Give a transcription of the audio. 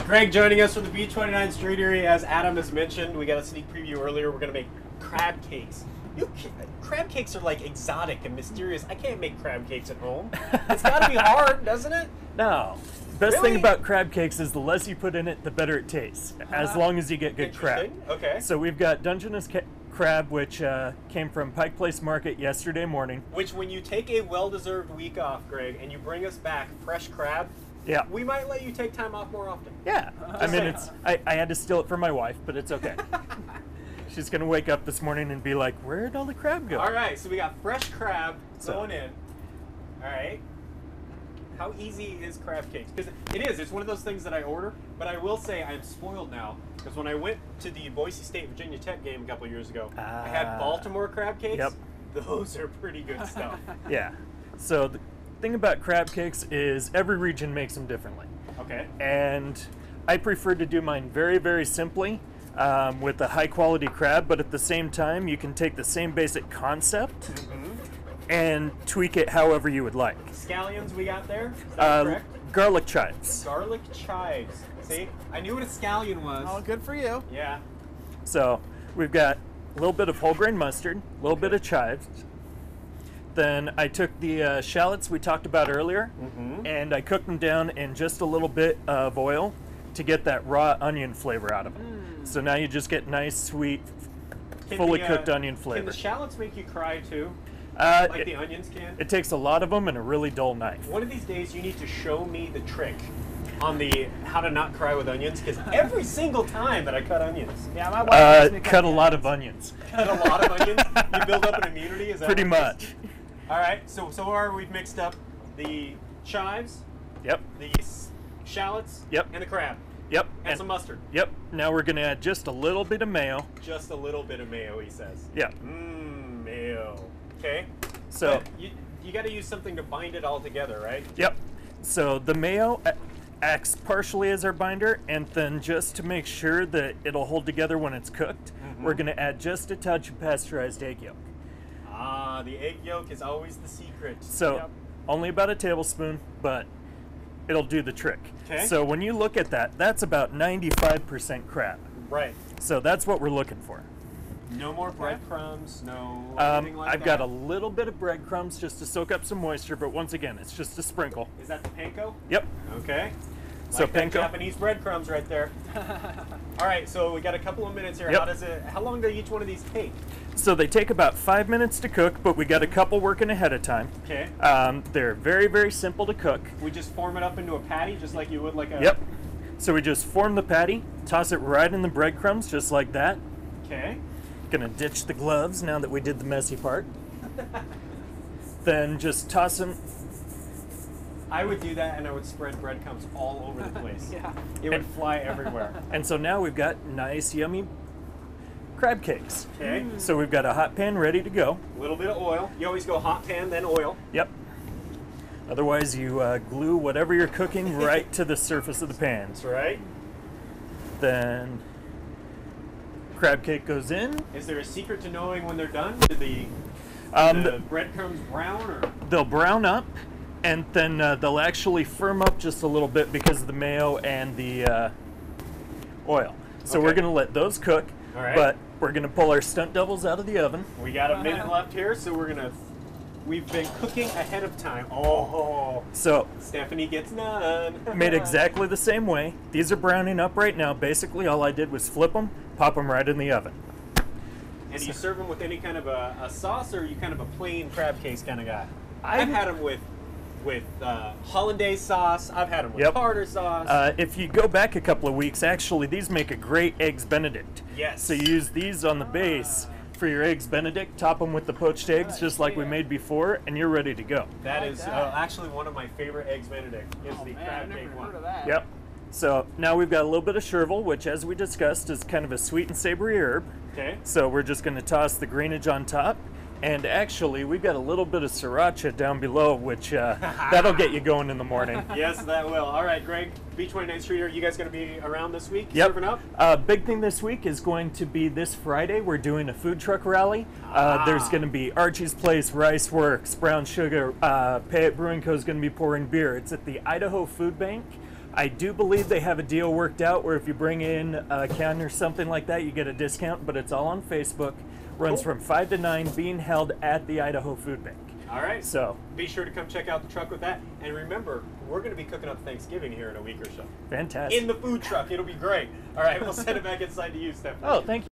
Greg joining us from the B29 Street area. As Adam has mentioned, we got a sneak preview earlier. We're going to make crab cakes. Crab cakes are like exotic and mysterious. I can't make crab cakes at home. It's got to be hard, doesn't it? No. Best Really? thing about crab cakes is the less you put in it, the better it tastes, as long as you get good crab. Interesting. Okay. So we've got Dungeness crab, which came from Pike Place Market yesterday morning. Which, when you take a well-deserved week off, Greg, and you bring us back fresh crab, Yeah. we might let you take time off more often. Yeah. I mean, it's I had to steal it from my wife, but it's okay. She's going to wake up this morning and be like, where'd all the crab go? All right, so we got fresh crab going in. All right. How easy is crab cakes? Because it is. It's one of those things that I order, but I will say I'm spoiled now because when I went to the Boise State Virginia Tech game a couple of years ago, I had Baltimore crab cakes. Yep. Those are pretty good stuff. Yeah. So the thing about crab cakes is every region makes them differently. Okay. And I prefer to do mine very, very simply with a high quality crab, but at the same time, you can take the same basic concept and tweak it however you would like. Scallions we got there? Is that correct? Garlic chives. Garlic chives. See? I knew what a scallion was. Oh, good for you. Yeah. So we've got a little bit of whole grain mustard, a little bit of chives. Then I took the shallots we talked about earlier, and I cooked them down in just a little bit of oil to get that raw onion flavor out of them. So now you just get nice, sweet, fully cooked onion flavor. Can the shallots make you cry too? Like the onions can? It takes a lot of them and a really dull knife. One of these days you need to show me the trick on the how to not cry with onions, because every single time that I cut onions, Yeah, my wife makes me Cut a lot of onions. cut a lot of onions, you build up an immunity. Is that Pretty what it is? much. All right, so far we've mixed up the chives, Yep. the shallots, Yep. and the crab, Yep. and some mustard. Yep. Now we're gonna add just a little bit of mayo. Just a little bit of mayo, he says. Yeah. Mayo. Okay. So. But you got to use something to bind it all together, right? Yep. So the mayo acts partially as our binder, and then just to make sure that it'll hold together when it's cooked, we're going to add just a touch of pasteurized egg yolk. Ah, the egg yolk is always the secret. So only about a tablespoon, but it'll do the trick. Okay. So when you look at that, that's about 95% crab. Right. So that's what we're looking for. No more breadcrumbs, no anything like I've that. got a little bit of breadcrumbs just to soak up some moisture, but once again, it's just a sprinkle. Is that the panko? Yep. Okay. So Like that panko. Japanese breadcrumbs right there. All right, so we got a couple of minutes here. Yep. How long do each one of these take? So they take about 5 minutes to cook, but we got a couple working ahead of time. Okay. They're very, very simple to cook. We just form it up into a patty, just like you would like a. Yep. So we just form the patty, toss it right in the breadcrumbs, just like that. Okay. Gonna ditch the gloves now that we did the messy part. Then just toss them. I would do that, and I would spread breadcrumbs all over the place. Yeah. It would fly everywhere. And so now we've got nice, yummy crab cakes. Okay. So we've got a hot pan ready to go. A little bit of oil. You always go hot pan, then oil. Yep. Otherwise, you glue whatever you're cooking right to the surface of the pan. That's right. Then crab cake goes in. Is there a secret to knowing when they're done? Do the breadcrumbs brown, or? They'll brown up, and then they'll actually firm up just a little bit because of the mayo and the oil. So we're Okay. going to let those cook, All right. but we're going to pull our stunt doubles out of the oven. We got a minute left here, so we've been cooking ahead of time. Oh, So Stephanie gets none. made exactly the same way. These are browning up right now. Basically, all I did was flip them, pop them right in the oven. And you serve them with any kind of a sauce, or are you kind of a plain crab cakes kind of guy? I've I'm- had them with hollandaise sauce. I've had them with Yep. tartar sauce. If you go back a couple of weeks, actually, these make a great Eggs Benedict. Yes. So you use these on the base for your Eggs Benedict, top them with the poached eggs, just like we made before, and you're ready to go. That like is that. actually one of my favorite eggs Benedict. Is Oh the man, crab I've never cake heard one. of that. Yep. So now we've got a little bit of chervil, which, as we discussed, is kind of a sweet and savory herb. Okay. So we're just going to toss the greenage on top. And actually, we've got a little bit of sriracha down below, which that'll get you going in the morning. Yes, that will. All right, Greg, B29 Street, are you guys going to be around this week Yep. serving up? Big thing this week is going to be this Friday. We're doing a food truck rally. There's going to be Archie's Place, Rice Works, Brown Sugar. Payette Brewing Co. is going to be pouring beer. It's at the Idaho Food Bank I do believe they have a deal worked out where if you bring in a can or something like that, you get a discount, but it's all on Facebook. Runs Cool. from 5 to 9, being held at the Idaho Food Bank. All right. So be sure to come check out the truck with that. And remember, we're going to be cooking up Thanksgiving here in a week or so. fantastic. In the food truck. It'll be great. All right, we'll send it back inside to you, Stephanie. Oh, thank you.